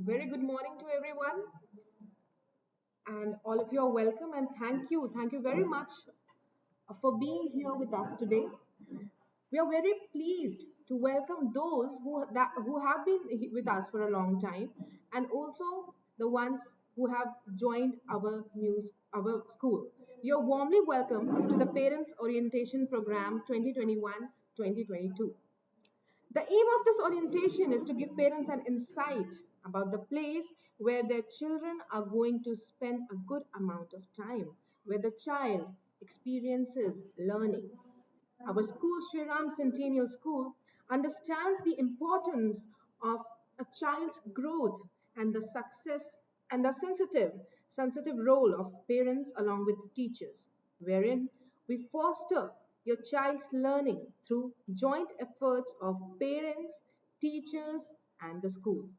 Very good morning to everyone, and all of you are welcome. And thank you very much for being here with us today. We are very pleased to welcome those who have been with us for a long time, and also the ones who have joined our school. You're warmly welcome to the Parents Orientation Program 2021-2022. The aim of this orientation is to give parents an insight about the place where their children are going to spend a good amount of time, where the child experiences learning. Our school, Sri Ram Centennial School, understands the importance of a child's growth and the success and the sensitive role of parents along with teachers, wherein we foster your child's learning through joint efforts of parents, teachers, and the school.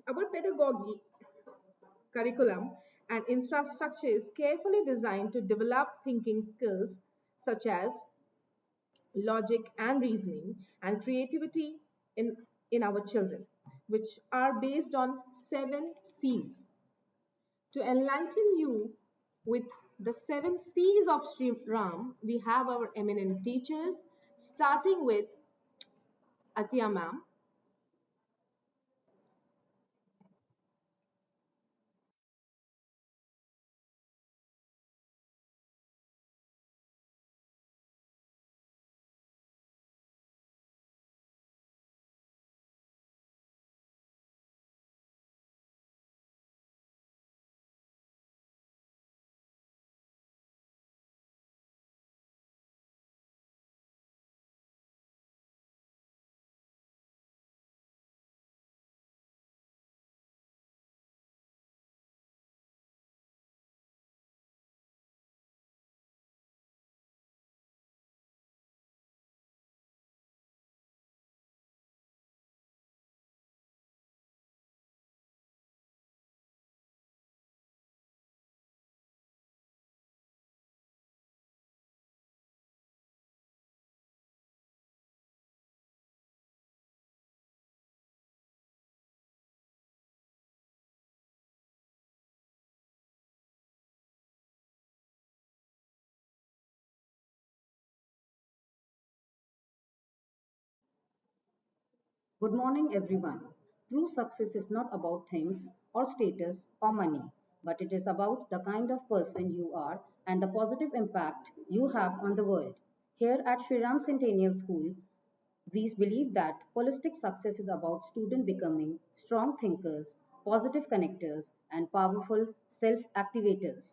Our pedagogy, curriculum, and infrastructure is carefully designed to develop thinking skills such as logic and reasoning and creativity in, in our children, which are based on 7 C's. To enlighten you with the 7 C's of Sri Ram, we have our eminent teachers, starting with Atya ma'am. Good morning, everyone. True success is not about things or status or money, but it is about the kind of person you are and the positive impact you have on the world. Here at Sri Ram Centennial School, we believe that holistic success is about students becoming strong thinkers, positive connectors, and powerful self activators.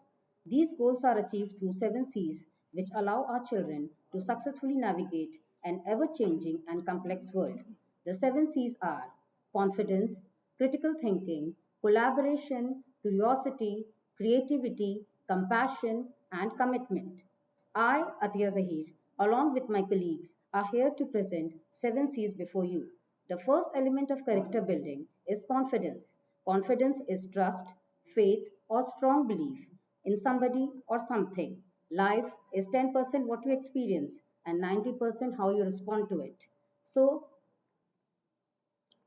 These goals are achieved through 7 C's, which allow our children to successfully navigate an ever changing and complex world. The 7 C's are confidence, critical thinking, collaboration, curiosity, creativity, compassion, and commitment. I, Atiya Zahir, along with my colleagues, are here to present 7 C's before you. The first element of character building is confidence. Confidence is trust, faith, or strong belief in somebody or something. Life is 10% what you experience and 90% how you respond to it. So,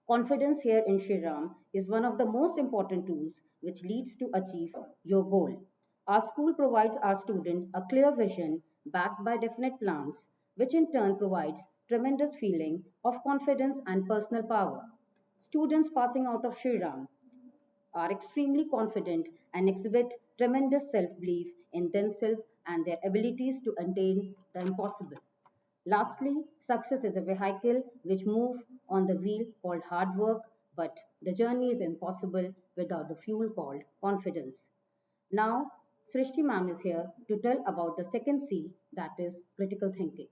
confidence here in Shriram is one of the most important tools which leads to achieve your goal. Our school provides our student a clear vision backed by definite plans, which in turn provides tremendous feeling of confidence and personal power. Students passing out of Shriram are extremely confident and exhibit tremendous self-belief in themselves and their abilities to attain the impossible. Lastly, success is a vehicle which moves on the wheel called hard work, but the journey is impossible without the fuel called confidence. Now, Srishti ma'am is here to tell about the second C, that is critical thinking.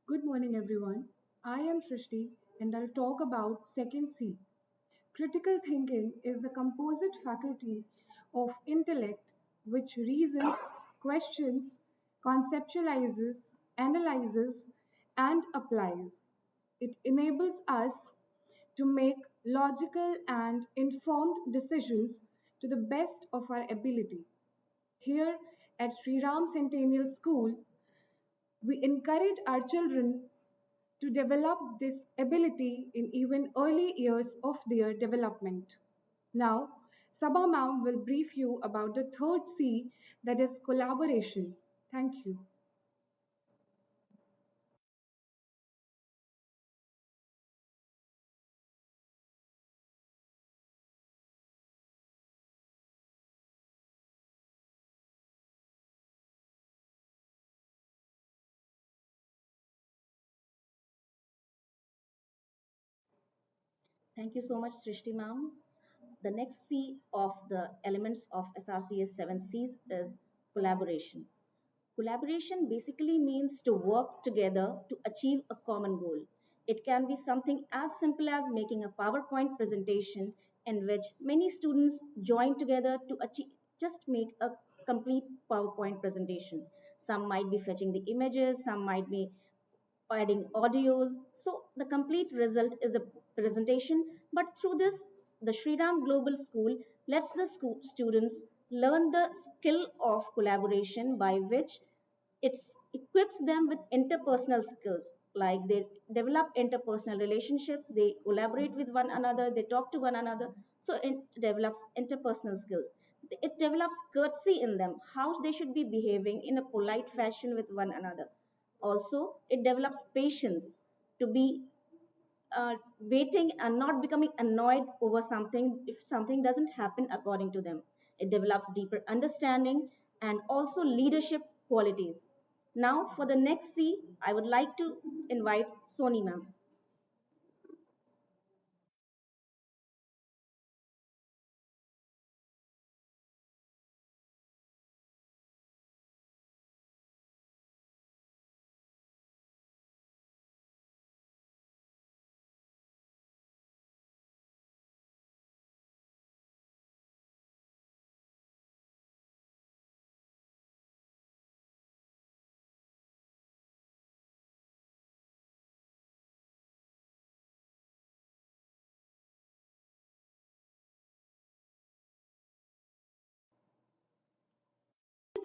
Good morning, everyone. I am Srishti and I'll talk about second C. Critical thinking is the composite faculty of intellect which reasons, questions, conceptualizes, analyzes, and applies. It enables us to make logical and informed decisions to the best of our ability. Here at Sri Ram Centennial School, we encourage our children to develop this ability in even early years of their development. Now, Sabha ma'am will brief you about the third C, that is collaboration. Thank you. Thank you so much, Srishti ma'am. The next C of the elements of SRC's 7 Cs is collaboration. Collaboration basically means to work together to achieve a common goal. It can be something as simple as making a PowerPoint presentation in which many students join together to achieve just make a complete PowerPoint presentation. Some might be fetching the images, some might be adding audios. So the complete result is a presentation. But through this, the Sriram Global School lets the students learn the skill of collaboration by which it equips them with interpersonal skills like they develop interpersonal relationships, they collaborate with one another, they talk to one another. So it develops interpersonal skills. It develops courtesy in them, how they should be behaving in a polite fashion with one another. Also, it develops patience to be waiting and not becoming annoyed over something if something doesn't happen according to them. It develops deeper understanding and also leadership qualities. Now, for the next C, I would like to invite Soni ma'am.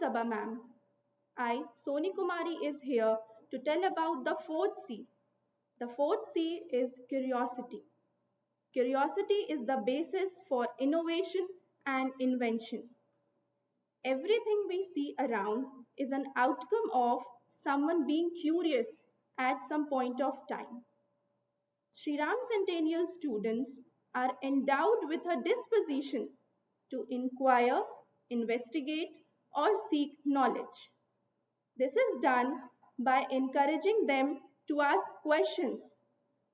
Sabha ma'am. I, Soni Kumari, is here to tell about the fourth C. The fourth C is curiosity. Curiosity is the basis for innovation and invention. Everything we see around is an outcome of someone being curious at some point of time. Sri Ram Centennial students are endowed with a disposition to inquire, investigate, or seek knowledge. This is done by encouraging them to ask questions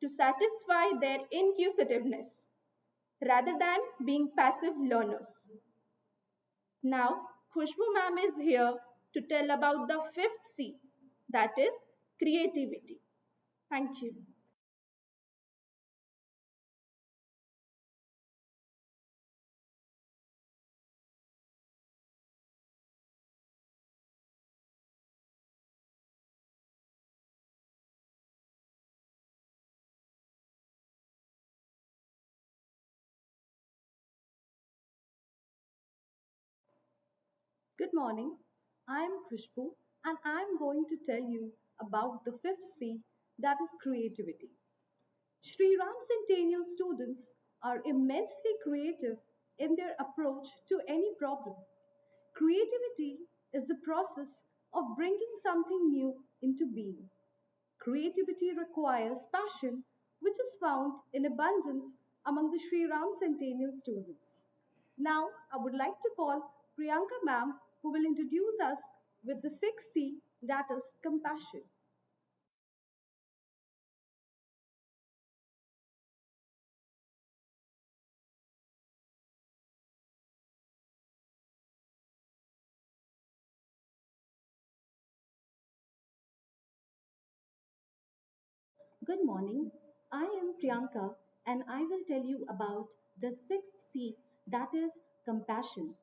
to satisfy their inquisitiveness rather than being passive learners. Now, Khushbu ma'am is here to tell about the fifth C, that is creativity. Thank you. Good morning. I am Khushbu and I am going to tell you about the fifth C, that is creativity. Sri Ram Centennial students are immensely creative in their approach to any problem. Creativity is the process of bringing something new into being. Creativity requires passion, which is found in abundance among the Sri Ram Centennial students. Now, I would like to call Priyanka ma'am, who will introduce us with the 6C, that is compassion. Good morning. I am Priyanka and I will tell you about the sixth C, that is compassion.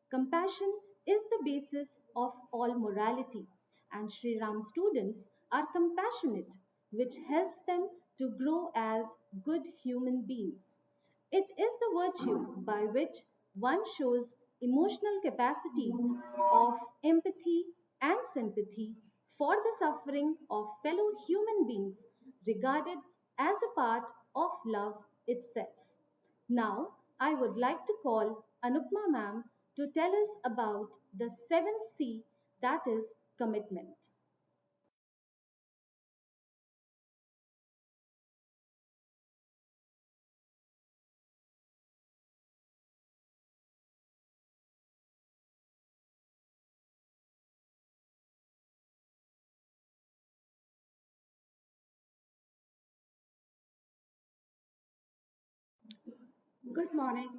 Compassion is the basis of all morality, and Sri Ram students are compassionate, which helps them to grow as good human beings. It is the virtue by which one shows emotional capacities of empathy and sympathy for the suffering of fellow human beings, regarded as a part of love itself. Now, I would like to call Anupma ma'am to tell us about the seventh C, that is commitment. Good morning.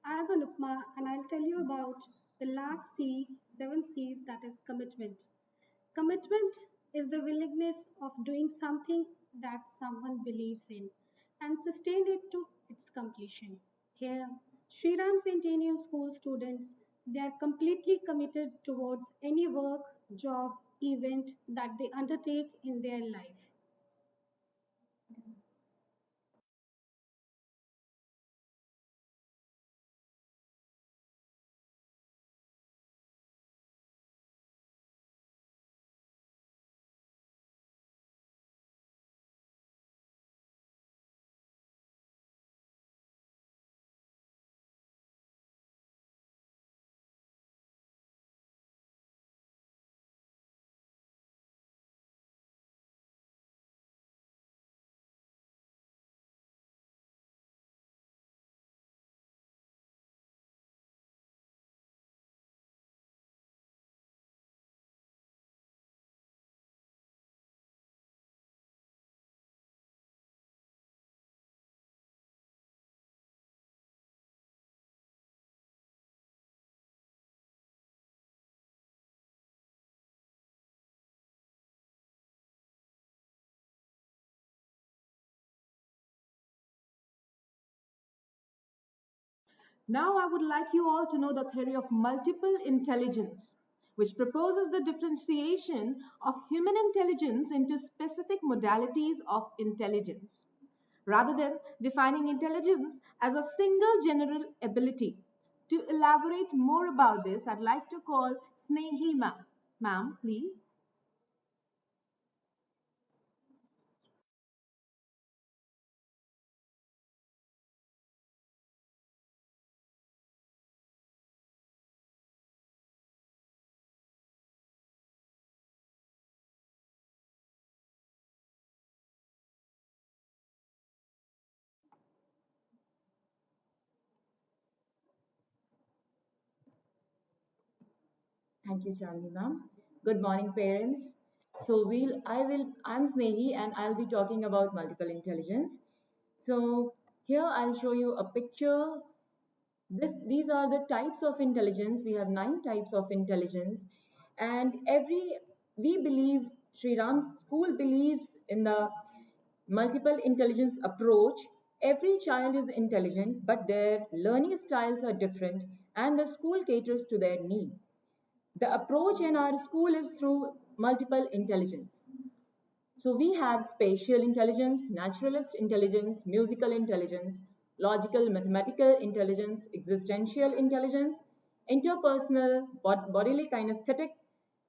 I am Anupma and I'll tell you about the last C, seven C's, that is commitment. Commitment is the willingness of doing something that someone believes in and sustain it to its completion. Here, Sri Ram Centennial School students, they are completely committed towards any work, job, event that they undertake in their life. Now, I would like you all to know the theory of multiple intelligence, which proposes the differentiation of human intelligence into specific modalities of intelligence, rather than defining intelligence as a single general ability. To elaborate more about this, I'd like to call Snehi ma'am. Ma'am, please. Thank you, Chandni ma'am. Good morning, parents. I'm Snehi and I'll be talking about multiple intelligence. So here I'll show you a picture. These are the types of intelligence. We have 9 types of intelligence, and we believe Sri Ram's school believes in the multiple intelligence approach. Every child is intelligent, but their learning styles are different, and the school caters to their need. The approach in our school is through multiple intelligence. So we have spatial intelligence, naturalist intelligence, musical intelligence, logical, mathematical intelligence, existential intelligence, interpersonal, bodily kinesthetic,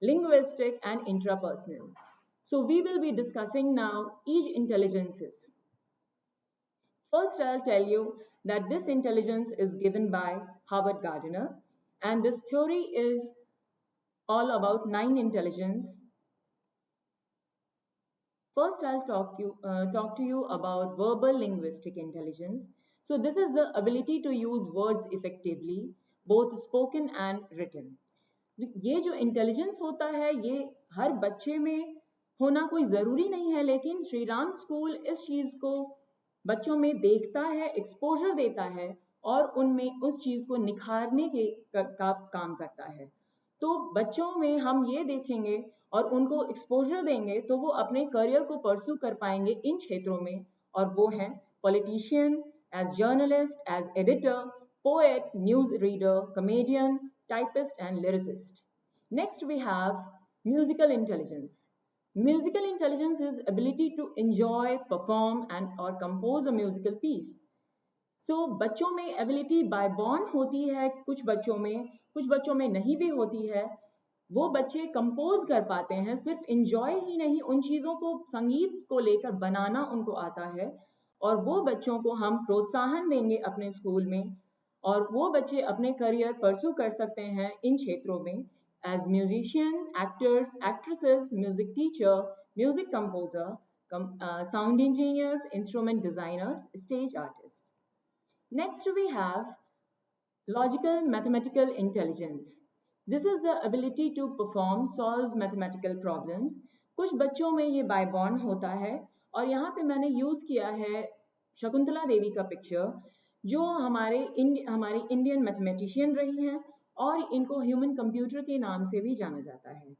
linguistic, and intrapersonal. So we will be discussing now each intelligences. First, I'll tell you that this intelligence is given by Howard Gardner, and this theory is all about 9 intelligence. First, I'll talk to you about verbal linguistic intelligence. So this is the ability to use words effectively, both spoken and written. ये जो intelligence होता है ये हर बच्चे में होना कोई ज़रूरी नहीं है, लेकिन श्री राम स्कूल इस चीज़ को बच्चों में देखता है, एक्सपोजर देता है और उनमें उस चीज़ को निखारने का काम करता है. तो बच्चों में हम ये देखेंगे और उनको एक्सपोजर देंगे तो वो अपने करियर को परस्यू कर पाएंगे इन क्षेत्रों में, और वो हैं politician, as journalist, as editor, poet, news reader, comedian, typist, and lyricist. Next, we have musical intelligence. Musical intelligence is ability to enjoy, perform, and or compose a musical piece. So, बच्चों में ability bye born होती है, कुछ बच्चों में नहीं भी होती है। वो बच्चे कंपोज कर पाते हैं, सिर्फ इंजॉय ही नहीं, उन चीज़ों को, संगीत को लेकर बनाना उनको आता है, और वो बच्चों को हम प्रोत्साहन देंगे अपने स्कूल में, और वो बच्चे अपने करियर परस्यू कर सकते हैं इन क्षेत्रों में, as musician, actors, actresses, music teacher, music composer, sound engineers, instrument designers, stage artist. Next, we have logical mathematical intelligence. This is the ability to perform, solve mathematical problems. कुछ बच्चों में ये बाय बॉर्न होता है, और यहाँ पे मैंने यूज़ किया है शकुंतला देवी का पिक्चर, जो हमारी इंडियन मैथमेटिशियन रही हैं, और इनको ह्यूमन कंप्यूटर के नाम से भी जाना जाता है.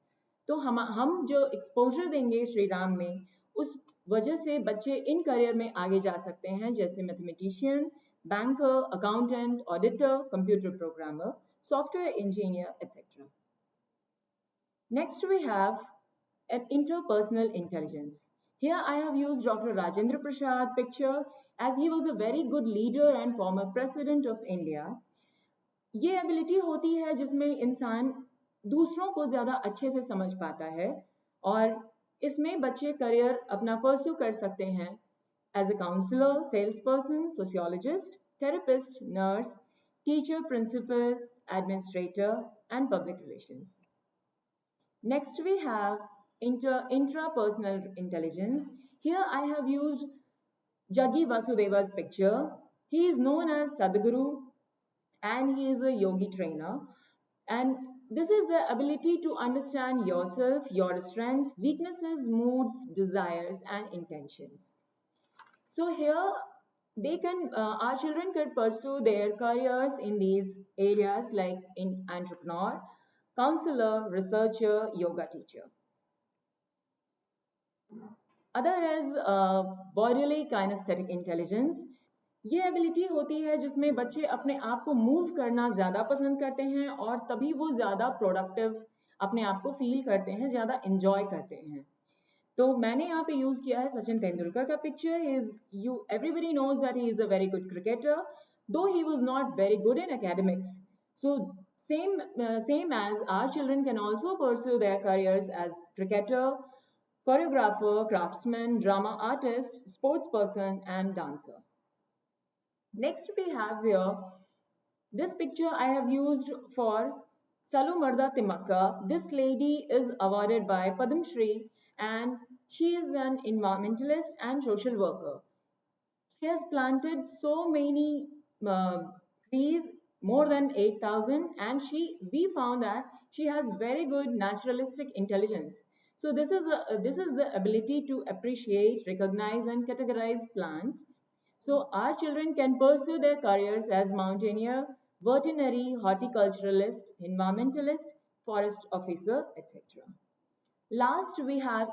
तो हम जो एक्सपोजर देंगे श्री राम में, उस वजह से बच्चे इन करियर में आगे जा सकते हैं, जैसे mathematician, banker, accountant, auditor, computer programmer, software engineer, etc. Next, we have an interpersonal intelligence. Here I have used Dr. Rajendra Prasad picture, as he was a very good leader and former president of India. ये ability होती है जिसमें इंसान दूसरों को ज़्यादा अच्छे से समझ पाता है, और इसमें बच्चे करियर अपना परस्यू कर सकते हैं as a counselor, salesperson, sociologist, therapist, nurse, teacher, principal, administrator, and public relations. Next, we have intrapersonal intelligence. Here I have used Jaggi Vasudeva's picture. He is known as Sadhguru, and he is a yogi trainer. And this is the ability to understand yourself, your strengths, weaknesses, moods, desires, and intentions. So here our children can pursue their careers in these areas like in entrepreneur, counselor, researcher, yoga teacher. Other is bodily kinesthetic intelligence. ये ability होती है जिसमें बच्चे अपने आप को move करना ज़्यादा पसंद करते हैं, और तभी वो ज़्यादा प्रोडक्टिव अपने आप को फील करते हैं, ज़्यादा इंजॉय करते हैं. तो मैंने यहाँ पे यूज किया है सचिन तेंदुलकर का picture. Everybody knows that he is a very good cricketer, though he was not very good in academics. So same as our children can also pursue their careers as cricketer, choreographer, craftsman, drama artist, sports person, and dancer. Next, we have here this picture I have used for Salu Marda Timakka. This lady is awarded by Padam Shri, and she is an environmentalist and social worker. She has planted so many trees, more than 8,000, and we found that she has very good naturalistic intelligence. So this is the ability to appreciate, recognize, and categorize plants. So our children can pursue their careers as mountaineer, veterinary, horticulturalist, environmentalist, forest officer, etc. Last, we have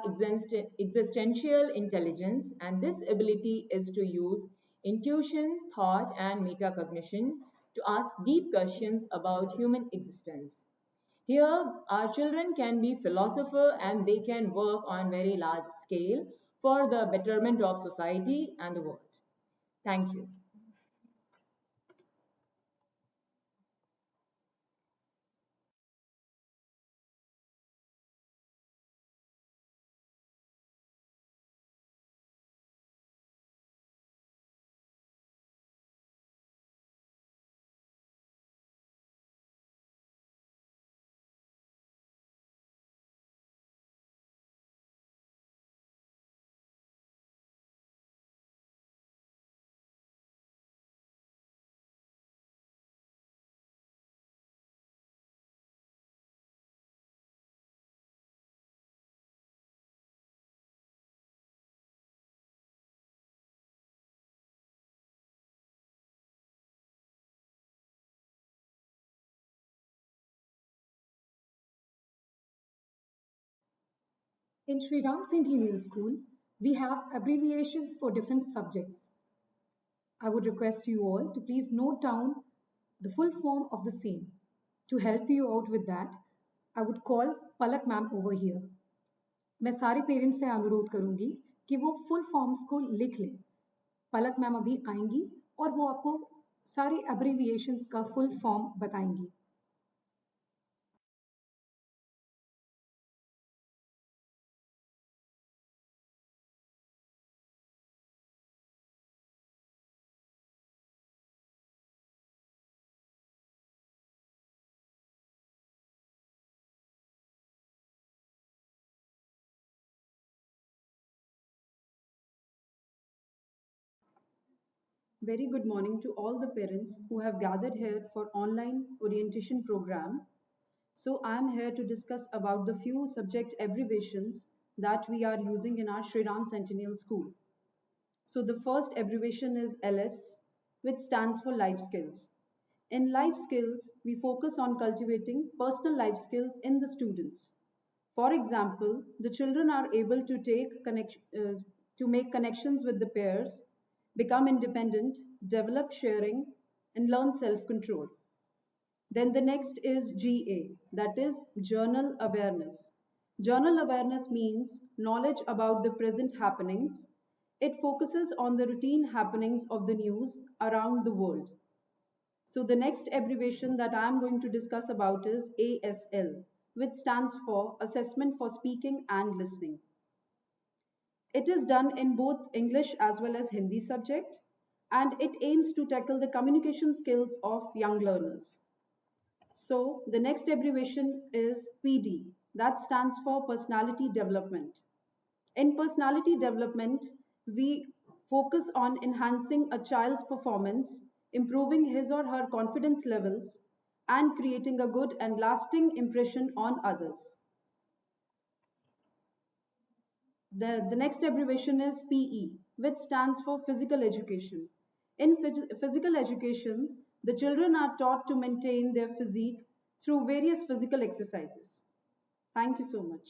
existential intelligence, and this ability is to use intuition, thought, and metacognition to ask deep questions about human existence. Here, our children can be philosopher, and they can work on very large scale for the betterment of society and the world. Thank you. In Sri Ram Centennial School, we have abbreviations for different subjects. I would request you all to please note down the full form of the same. To help you out with that, I would call Palak ma'am over here. मैं सारे parents से अनुरोध करूंगी कि वो full forms को लिख लें। पलक मैम अभी आएंगी और वो आपको सारी एब्रीविएशंस का फुल फॉर्म बताएंगी। Very good morning to all the parents who have gathered here for online orientation program. So I am here to discuss about the few subject abbreviations that we are using in our Sri Ram Centennial School. So the first abbreviation is LS, which stands for life skills. In life skills, we focus on cultivating personal life skills in the students. For example, the children are able to to make connections with the peers, become independent, develop sharing, and learn self-control. Then the next is GA, that is journal awareness. Journal awareness means knowledge about the present happenings. It focuses on the routine happenings of the news around the world. So the next abbreviation that I am going to discuss about is ASL, which stands for Assessment for Speaking and Listening. It is done in both English as well as Hindi subject, and it aims to tackle the communication skills of young learners. So the next abbreviation is PD, that stands for Personality Development. In personality development, we focus on enhancing a child's performance, improving his or her confidence levels, and creating a good and lasting impression on others. The next abbreviation is PE, which stands for Physical Education. In physical education, the children are taught to maintain their physique through various physical exercises. Thank you so much.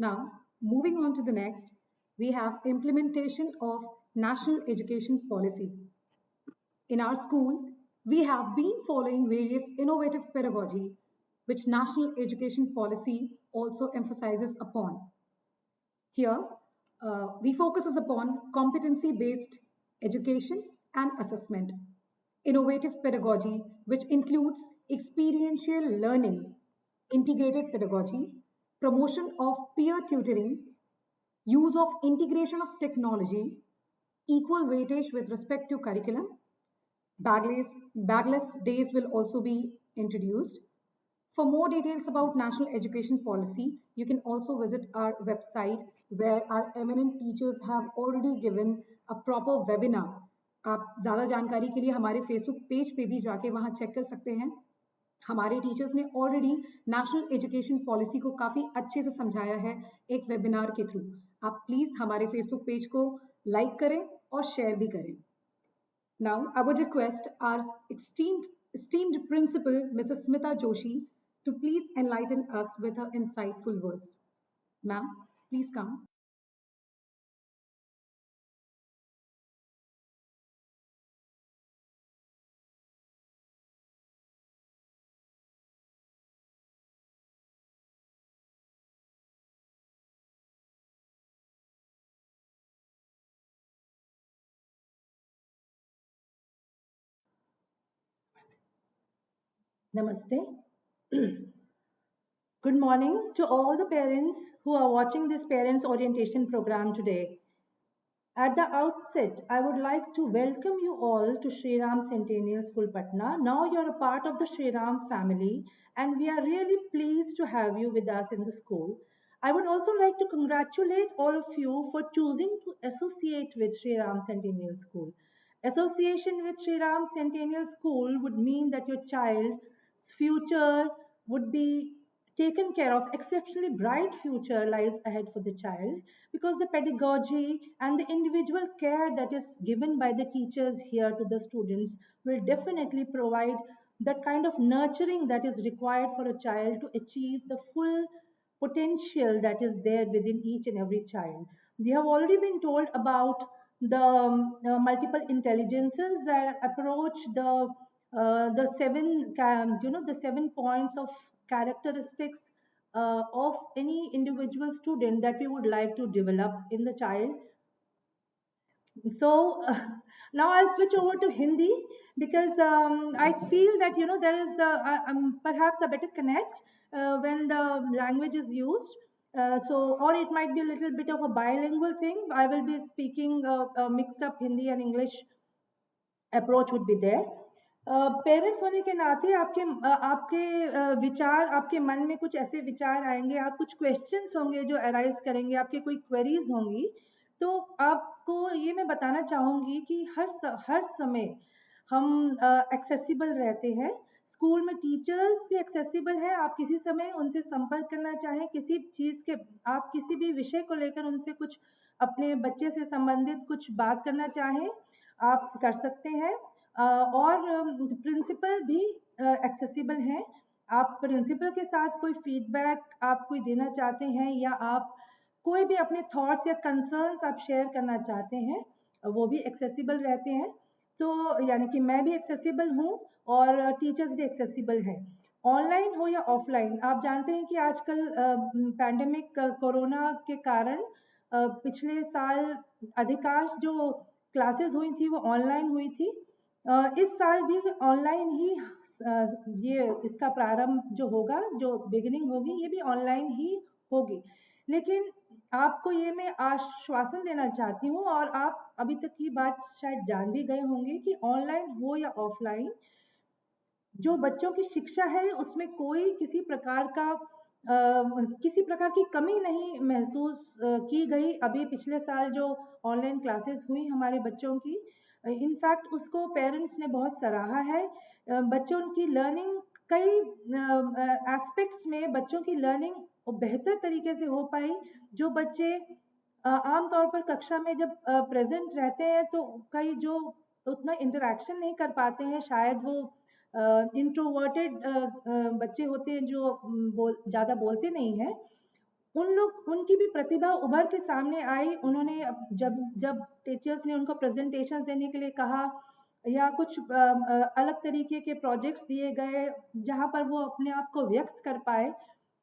Now, moving on to the next, we have implementation of National Education Policy. In our school, we have been following various innovative pedagogy which National Education Policy also emphasizes upon. Here, we focuses upon competency-based education and assessment, innovative pedagogy which includes experiential learning, integrated pedagogy, promotion of peer tutoring, use of integration of technology, equal weightage with respect to curriculum. Bagless days will also be introduced. For more details about National Education Policy, you can also visit our website where our eminent teachers have already given a proper webinar. आप ज़्यादा जानकारी के लिए हमारे Facebook page पे भी जाके वहाँ चेक कर सकते हैं। हमारे टीचर्स ने ऑलरेडी नेशनल एजुकेशन पॉलिसी को काफ़ी अच्छे से समझाया है एक वेबिनार के थ्रू। आप प्लीज़ हमारे फेसबुक पेज को लाइक करें और शेयर भी करें। Now, I would request our esteemed principal, Mrs. Smita Joshi, to please enlighten us with her insightful words. Ma'am, please come. Namaste. Good morning to all the parents who are watching this parents orientation program today. At the outset, I would like to welcome you all to Shri Ram Centennial School Patna. Now you're a part of the Shri Ram family and we are really pleased to have you with us in the school. I would also like to congratulate all of you for choosing to associate with Shri Ram Centennial School. Association with Shri Ram Centennial School would mean that your child's future would be taken care of. Exceptionally bright future lies ahead for the child because the pedagogy and the individual care that is given by the teachers here to the students will definitely provide that kind of nurturing that is required for a child to achieve the full potential that is there within each and every child. We have already been told about the multiple intelligences that approach the the 7 points of characteristics of any individual student that we would like to develop in the child. So now I'll switch over to Hindi because I feel that there is perhaps a better connect when the language is used. Or it might be a little bit of a bilingual thing. I will be speaking mixed up Hindi and English approach would be there. Parents होने के नाते आपके विचार आपके मन में कुछ ऐसे विचार आएंगे, आप कुछ क्वेश्चंस होंगे जो अराइज करेंगे, आपके कोई क्वेरीज होंगी, तो आपको ये मैं बताना चाहूँगी कि हर समय हम एक्सेसिबल रहते हैं. स्कूल में टीचर्स भी एक्सेसिबल है. आप किसी समय उनसे संपर्क करना चाहें, किसी चीज़ के आप किसी भी विषय को लेकर उनसे कुछ अपने बच्चे से संबंधित कुछ बात करना चाहें, आप कर सकते हैं. और प्रिंसिपल भी एक्सेसिबल हैं. आप प्रिंसिपल के साथ कोई फीडबैक आप कोई देना चाहते हैं या आप कोई भी अपने थॉट्स या कंसर्न्स आप शेयर करना चाहते हैं, वो भी एक्सेसिबल रहते हैं. तो यानी कि मैं भी एक्सेसिबल हूँ और टीचर्स भी एक्सेसिबल हैं. ऑनलाइन हो या ऑफलाइन, आप जानते हैं कि आजकल पैंडेमिक कोरोना के कारण पिछले साल अधिकांश जो क्लासेस हुई थी वो ऑनलाइन हुई थी. इस साल भी ऑनलाइन ही ये इसका प्रारंभ जो होगा, जो बिगिनिंग होगी, ये भी ऑनलाइन ही होगी. लेकिन आपको ये मैं आश्वासन देना चाहती हूँ और आप अभी तक ये बात शायद जान भी गए होंगे कि ऑनलाइन हो या ऑफलाइन, जो बच्चों की शिक्षा है उसमें कोई किसी प्रकार की कमी नहीं महसूस की गई. अभी पिछले साल जो ऑनलाइन क्लासेस हुई हमारे बच्चों की, इनफैक्ट उसको पेरेंट्स ने बहुत सराहा है. बच्चों की लर्निंग कई एस्पेक्ट्स में बच्चों की लर्निंग बेहतर तरीके से हो पाई. जो बच्चे आमतौर पर कक्षा में जब प्रेजेंट रहते हैं तो कई जो उतना इंटरेक्शन नहीं कर पाते हैं, शायद वो इंट्रोवर्टेड बच्चे होते हैं जो ज़्यादा बोलते नहीं हैं, उनकी भी प्रतिभा उभर के सामने आई. उन्होंने जब टीचर्स ने उनको प्रेजेंटेशंस देने के लिए कहा या कुछ अलग तरीके के प्रोजेक्ट्स दिए गए जहाँ पर वो अपने आप को व्यक्त कर पाए,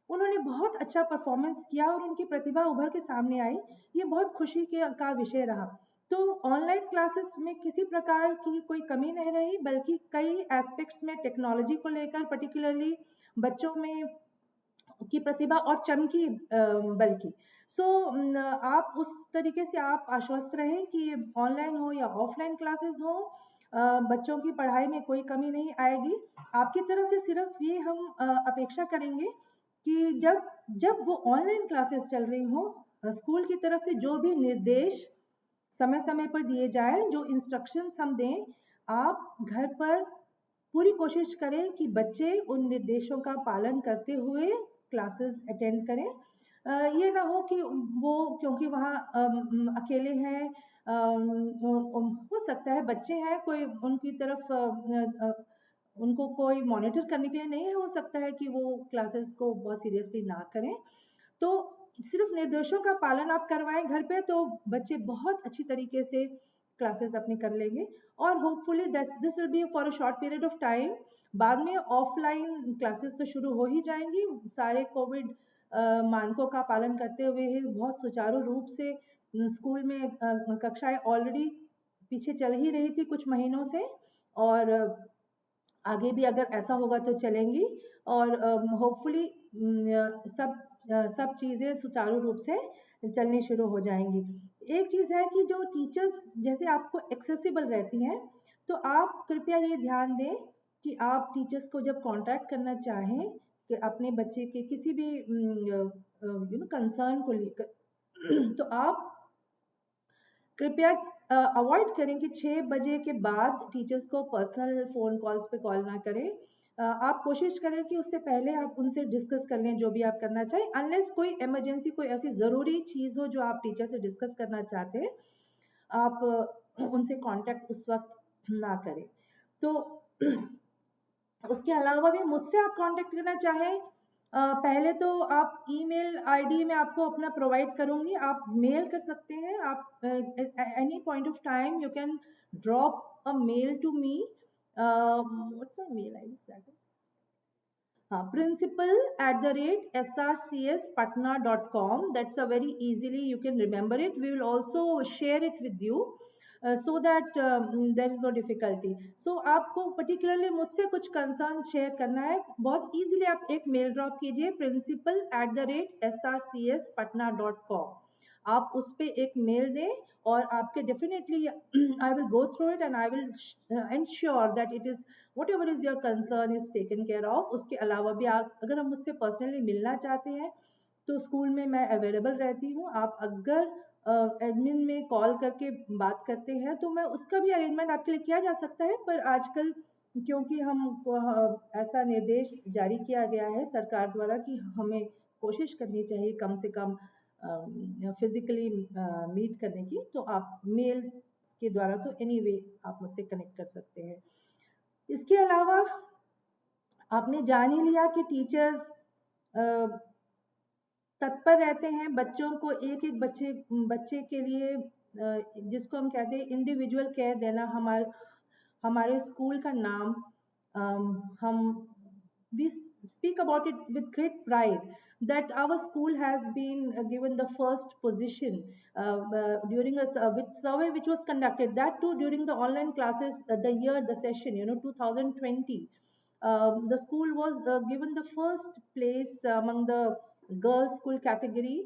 उन्होंने बहुत अच्छा परफॉर्मेंस किया और उनकी प्रतिभा उभर के सामने आई. ये बहुत खुशी का विषय रहा. तो ऑनलाइन क्लासेस में किसी प्रकार की कोई कमी नहीं रही, बल्कि कई एस्पेक्ट्स में टेक्नोलॉजी को लेकर पर्टिकुलरली बच्चों में की प्रतिभा और चमकी बल्कि. आप उस तरीके से आप आश्वस्त रहें कि ऑनलाइन हो या ऑफलाइन क्लासेस हो, बच्चों की पढ़ाई में कोई कमी नहीं आएगी. आपकी तरफ से सिर्फ ये हम अपेक्षा करेंगे कि जब वो ऑनलाइन क्लासेस चल रही हो, स्कूल की तरफ से जो भी निर्देश समय समय पर दिए जाए, जो इंस्ट्रक्शंस हम दें, आप घर पर पूरी कोशिश करें कि बच्चे उन निर्देशों का पालन करते हुए क्लासेस अटेंड करें. ये ना हो कि वो क्योंकि वहाँ अकेले हैं, हो सकता है बच्चे हैं, कोई उनकी तरफ उनको कोई मॉनिटर करने के लिए नहीं है, हो सकता है कि वो क्लासेस को बहुत सीरियसली ना करें. तो सिर्फ निर्देशों का पालन आप करवाएं घर पे, तो बच्चे बहुत अच्छी तरीके से क्लासेस अपनी कर लेंगे और hopefully this will be for a short period of time. बाद में ऑफलाइन क्लासेस तो शुरू हो ही जाएंगी, सारे कोविड मानकों का पालन करते हुए ही बहुत सुचारू रूप से स्कूल में कक्षाएं ऑलरेडी पीछे चल ही रही थी कुछ महीनों से, और आगे भी अगर ऐसा होगा तो चलेंगी. और होपफुली सब चीज़ें सुचारू रूप से चलनी शुरू हो जाएंगी। एक चीज़ है कि जो टीचर्स जैसे आपको एक्सेसिबल रहती हैं, तो आप कृपया ये ध्यान दें कि आप टीचर्स को जब कांटेक्ट करना चाहें कि अपने बच्चे के किसी भी कंसर्न को लेकर तो आप कृपया अवॉइड करें कि 6 बजे के बाद टीचर्स को पर्सनल फ़ोन कॉल्स पे कॉल ना करें। आप कोशिश करें कि उससे पहले आप उनसे डिस्कस कर लें जो भी आप करना चाहें, अनलेस कोई इमरजेंसी कोई ऐसी ज़रूरी चीज़ हो जो आप टीचर से डिस्कस करना चाहते हैं, आप उनसे कांटेक्ट उस वक्त ना करें। तो उसके अलावा भी मुझसे आप कांटेक्ट करना चाहें, पहले तो आप ईमेल आईडी मैं आपको अपना प्रोवाइड करूंगी, आप मेल कर सकते हैं। आप any point of time you can drop a mail to me. What's a mail ID exactly? principal@srcspatna.com. That's a very easily you can remember it. We will also share it with you so that there is no difficulty. So आपको particularly मुझसे कुछ concern share करना है, बहुत easily आप एक mail drop कीजिए principal@srcspatna.com. आप उस पे एक मेल दें और आपके definitely I will go through it and I will ensure that it is what ever is your concern is taken care of. उसके अलावा भी आप अगर हम मुझसे पर्सनली मिलना चाहते हैं तो स्कूल में मैं अवेलेबल रहती हूँ। आप अगर एडमिन में कॉल करके बात करते हैं तो मैं उसका भी अरेंजमेंट आपके लिए किया जा सकता है, पर आजकल क्योंकि हम ऐसा निर्देश जारी किया गया है सरकार द्वारा कि हमें कोशिश करनी चाहिए कम से कम फिजिकली मीट करने की, तो आप मेल के द्वारा तो एनीवे आप मुझसे कनेक्ट कर सकते हैं। इसके अलावा आपने जान ही लिया कि टीचर्स तत्पर रहते हैं बच्चों को एक एक बच्चे के लिए जिसको हम कहते हैं इंडिविजुअल केयर देना। हमारे स्कूल का नाम हम we speak about it with great pride that our school has been given the first position during a survey which was conducted, that too during the online classes, the session 2020. The school was given the first place among the girls school category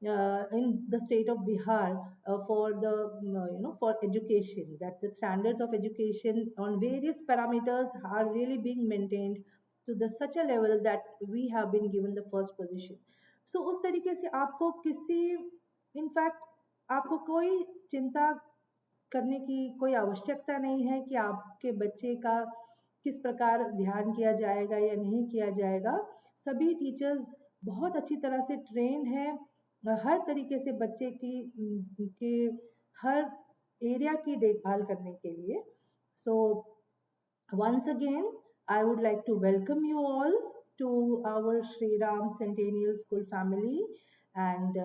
in the state of Bihar for the for education, that the standards of education on various parameters are really being maintained to the such a level that we have been given the first position. So उस तरीके से आपको किसी in fact आपको कोई चिंता करने की कोई आवश्यकता नहीं है कि आपके बच्चे का किस प्रकार ध्यान किया जाएगा या नहीं किया जाएगा। सभी टीचर्स बहुत अच्छी तरह से ट्रेंड हैं हर तरीके से बच्चे के हर एरिया की देखभाल करने के लिए। सो once again I would like to welcome you all to our Shri Ram Centennial School family and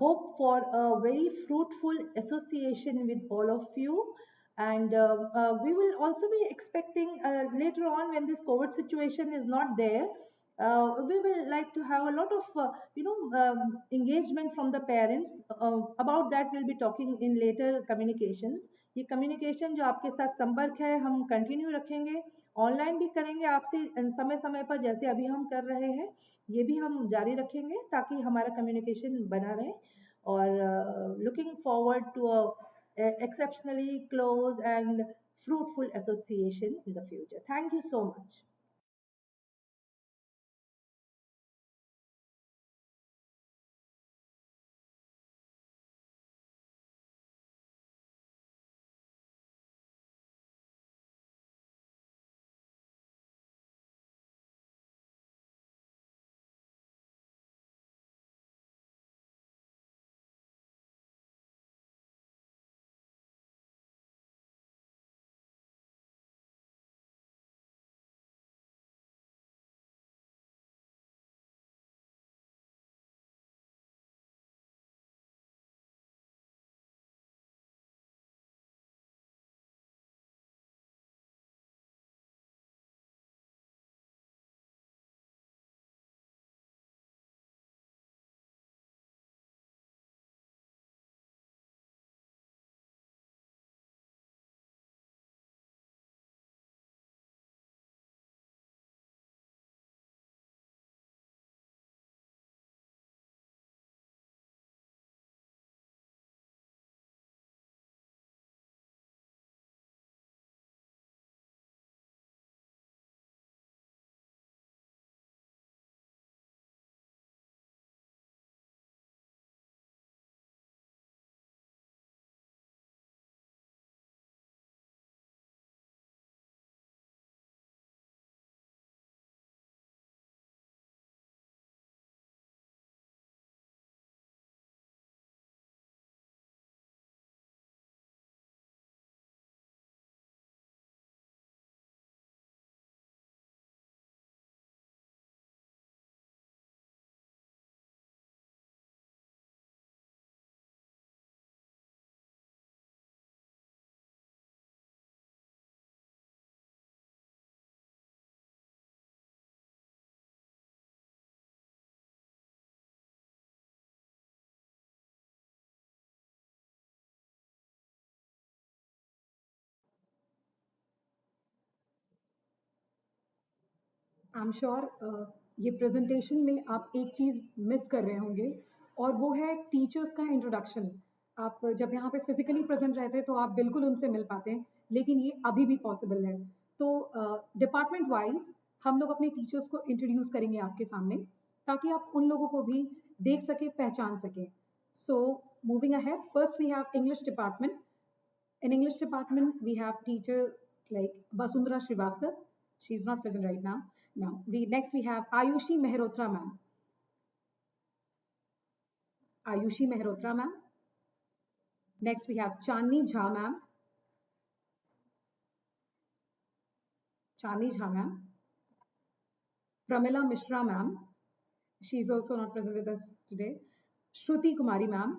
hope for a very fruitful association with all of you. And we will also be expecting later on when this COVID situation is not there, we will like to have a lot of engagement from the parents. About that we'll be talking in later communications. ये communication जो आपके साथ संपर्क है हम continue रखेंगे, online भी करेंगे आपसे समय समय पर जैसे अभी हम कर रहे हैं, ये भी हम जारी रखेंगे ताकि हमारा कम्युनिकेशन बना रहे। और looking forward to a exceptionally close and fruitful association in the future. Thank you so much. I am sure ये प्रेजेंटेशन में आप एक चीज़ मिस कर रहे होंगे और वो है टीचर्स का इंट्रोडक्शन। आप जब यहाँ पे फिजिकली प्रेजेंट रहते हैं तो आप बिल्कुल उनसे मिल पाते हैं, लेकिन ये अभी भी पॉसिबल है। तो डिपार्टमेंट वाइज हम लोग अपने टीचर्स को इंट्रोड्यूस करेंगे आपके सामने, ताकि आप उन लोगों को भी देख सके, पहचान सके। So moving ahead, first we have English department. In English department, we have teacher like Basundhara Srivastav. She's not present right now. Now, next we have Ayushi Mehrotra ma'am. Ayushi Mehrotra ma'am. Next we have Chandni Jha ma'am. Chandni Jha ma'am. Pramila Mishra ma'am. She is also not present with us today. Shruti Kumari ma'am.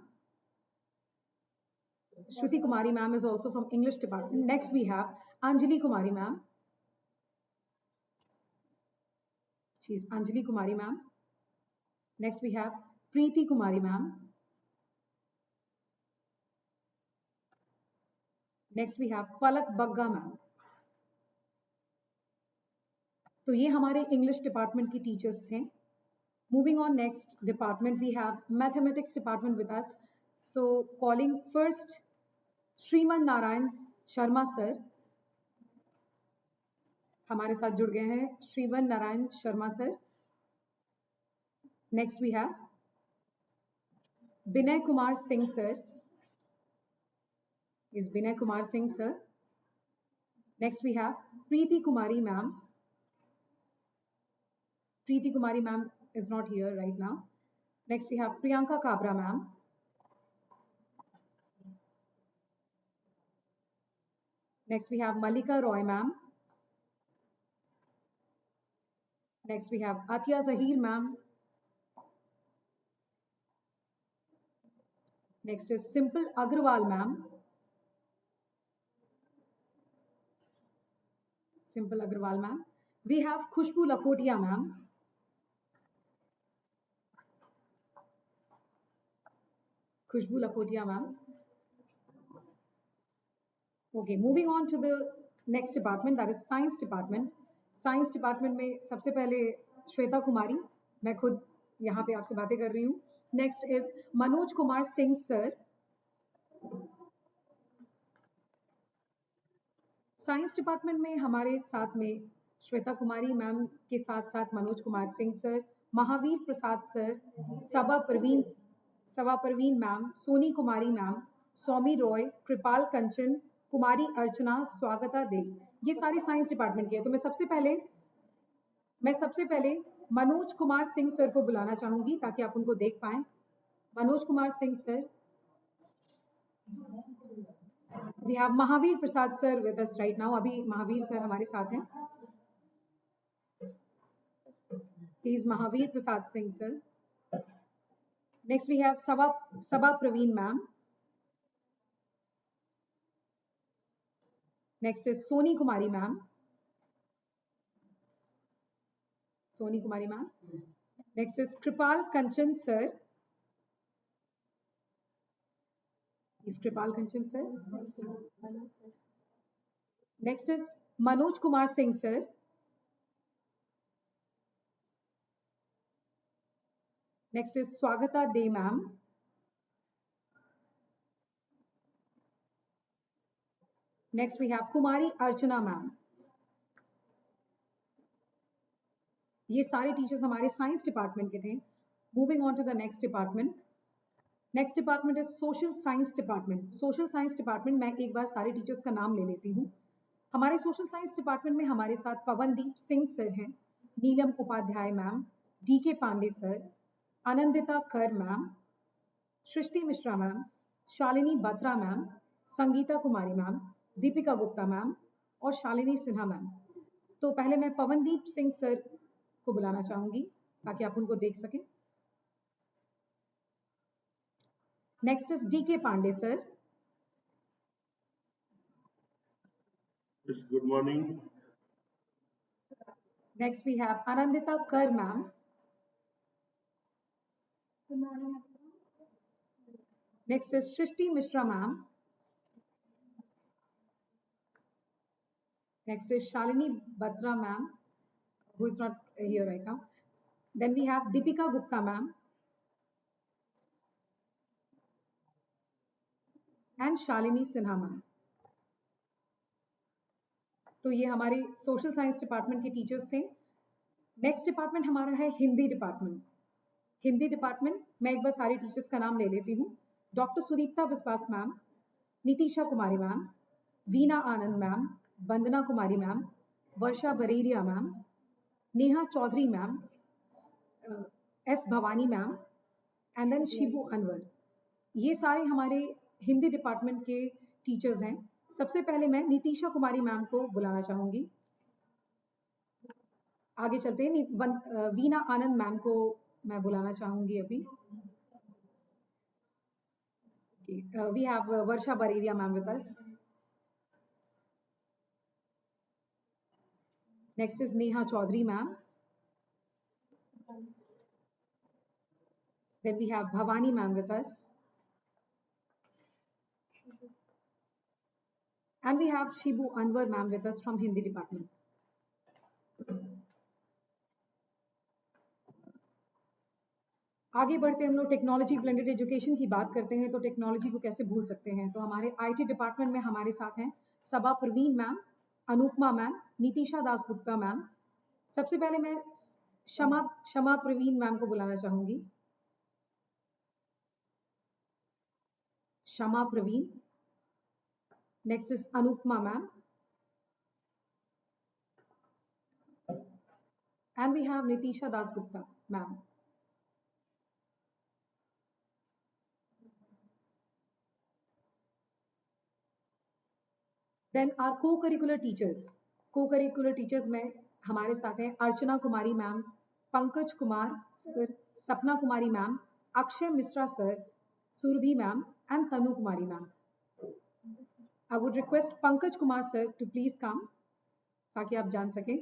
Shruti Kumari ma'am is also from English department. Next we have Anjali Kumari ma'am. She is Anjali Kumari ma'am. Next we have Preeti Kumari ma'am. Next we have Palak Bagga ma'am. तो ये हमारे English department की teachers थे। Moving on next department, we have mathematics department with us. So calling first Shriman Narayan Sharma sir, हमारे साथ जुड़ गए हैं Shriman Narayan Sharma sir. Next we have Vinay Kumar Singh sir, is Vinay Kumar Singh sir. Next we have Preeti Kumari ma'am. Preeti Kumari ma'am is not here right now. Next we have Priyanka Kabra ma'am. Next we have Malika Roy ma'am. Next we have Atiya Zahir ma'am. Next is Simple Agrawal ma'am. Simple Agrawal ma'am. We have Khushbu Lakhotia ma'am. Khushbu Lakhotia ma'am. Okay, moving on to the next department, that is Science Department. Science Department में सबसे पहले श्वेता कुमारी, मैं खुद यहाँ पे आपसे बातें कर रही हूँ. Next is Manoj Kumar Singh sir. Science department में हमारे साथ में श्वेता कुमारी मैम के साथ साथ मनोज कुमार सिंह सर, महावीर प्रसाद सर, सबा परवीन मैम, सोनी कुमारी मैम, सौमी रॉय, कृपाल कंचन, कुमारी अर्चना, स्वागता दे, ये सारे साइंस डिपार्टमेंट के हैं. तो मैं सबसे पहले मनोज कुमार सिंह सर को बुलाना चाहूंगी ताकि आप उनको देख पाएं. Manoj Kumar Singh sir. We have Mahavir Prasad sir with us right now. अभी महावीर सर हमारे साथ हैं. He is Mahavir Prasad Singh sir. Next we have Sabha Praveen ma'am. Next is Soni Kumari ma'am. Soni Kumari ma'am. Next is Kripal Kanchan sir. Is Kripal Kanchan sir. Next is Manoj Kumar Singh sir. Next is Swagata De ma'am. Next we have Kumari Archana ma'am. ये सारे teachers हमारे science department के थे. Moving on to the next department. Next department is social science department. Social science department, मैं एक बार सारे teachers का नाम ले लेती हूँ. हमारे सोशल साइंस डिपार्टमेंट में हमारे साथ पवनदीप सिंह सर हैं, Neelam Upadhyay ma'am, DK Pandey sir, Anandita Kar ma'am, Srishti Mishra ma'am, Shalini Batra ma'am, Sangeeta Kumari ma'am, Deepika Gupta ma'am और शालिनी सिन्हा मैम. तो पहले मैं पवनदीप सिंह सर को बुलाना चाहूंगी ताकि आप उनको देख सकें. Next is DK Pandey sir. Good morning. Next we have Anandita Kar ma'am. Good morning, everyone. Next is Shrishti Mishra ma'am. Next is Shalini Batra ma'am. who is not here right now. Then we have Deepika Gupta ma'am and Shalini Sinha ma'am. तो ये हमारे social science department के teachers थे। Next department हमारा है Hindi department. Hindi department मैं एक बार सारे टीचर्स का नाम ले लेती हूँ। Doctor Sudipta Biswas ma'am, Nitisha Kumari ma'am, Veena Anand ma'am, Vandana Kumari ma'am, Varsha Bareria ma'am, Neha Chaudhary ma'am, S Bhavani ma'am and then Shibu Anwar. ये सारे हमारे हिंदी डिपार्टमेंट के टीचर्स हैं। सबसे पहले मैं नितिशा कुमारी मैम को बुलाना चाहूंगी। आगे चलते हैं, वीना आनंद मैम को मैं बुलाना चाहूंगी अभी। We have Varsha Bareria ma'am with us. Next is Neha Chaudhary ma'am. Then we have Bhavani ma'am with us. And we have Shibu Anwar ma'am with us from Hindi department. आगे बढ़ते हम लोग टेक्नोलॉजी ब्लेंडेड एजुकेशन की बात करते हैं, तो टेक्नोलॉजी को कैसे भूल सकते हैं। तो हमारे आईटी डिपार्टमेंट में हमारे साथ हैं Saba Praveen ma'am, Anupama ma'am, Nitisha Das Gupta ma'am. सबसे पहले मैं शमा प्रवीण मैम को बुलाना चाहूंगी। Shama Praveen. Next is Anupama ma'am and we have Nitisha Das Gupta ma'am. Then are co curricular teachers. Co curricular teachers में हमारे साथ हैं Archana Kumari ma'am, Pankaj Kumar sir, Sapna Kumari ma'am, Akshay Mishra sir, Surbhi ma'am and Tanu Kumari ma'am. I would request Pankaj Kumar sir to please come ताकि आप जान सकें।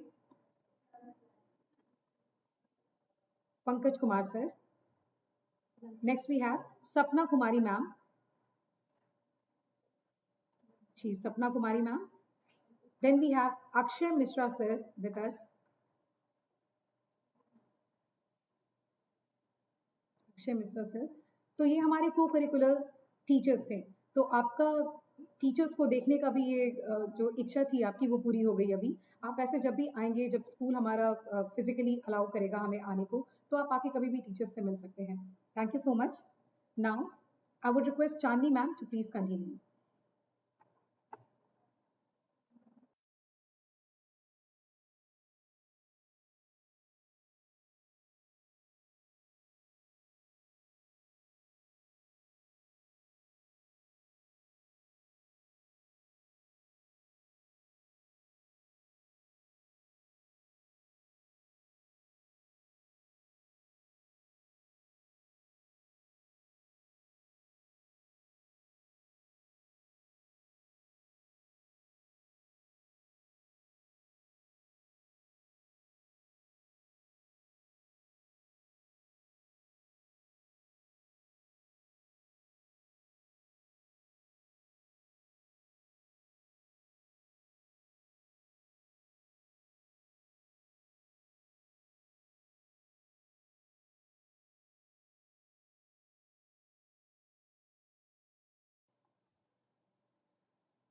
Pankaj Kumar sir. Next we have Sapna Kumari ma'am. She is Sapna Kumari ma'am. Then we have Akshay Mishra sir with us. Akshay Mishra sir. तो ये हमारे को curricular teachers थे। तो आपका टीचर्स को देखने का भी ये जो इच्छा थी आपकी वो पूरी हो गई। अभी आप ऐसे जब भी आएंगे, जब स्कूल हमारा फिजिकली अलाउ करेगा हमें आने को, तो आप आके कभी भी टीचर्स से मिल सकते हैं। Thank you so much. Now I would request Chandni ma'am to please continue.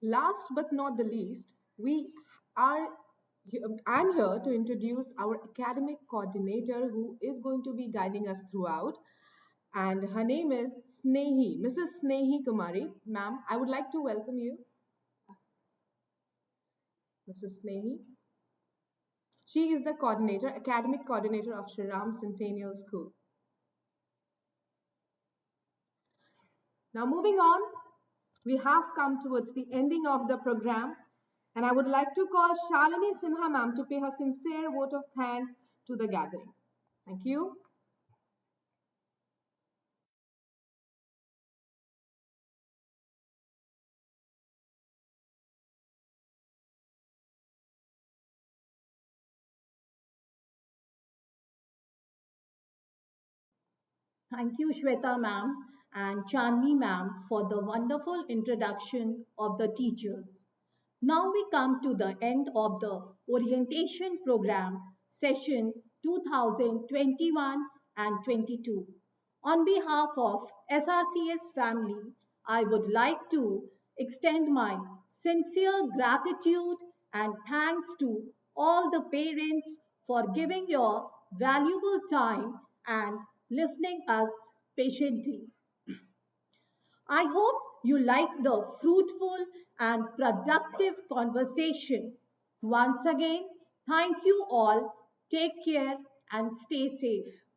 Last but not the least, I'm here to introduce our academic coordinator who is going to be guiding us throughout. And her name is Snehi, Mrs. Snehi Kumari. Ma'am, I would like to welcome you. Mrs. Snehi. She is the coordinator, academic coordinator of Shri Ram Centennial School. Now moving on, we have come towards the ending of the program, and I would like to call Shalini Sinha ma'am to pay her sincere vote of thanks to the gathering. Thank you. Thank you, Shweta ma'am and Chandni ma'am for the wonderful introduction of the teachers. Now we come to the end of the orientation program session 2021 and 22. On behalf of SRCS family, I would like to extend my sincere gratitude and thanks to all the parents for giving your valuable time and listening us patiently. I hope you liked the fruitful and productive conversation. Once again, thank you all. Take care and stay safe.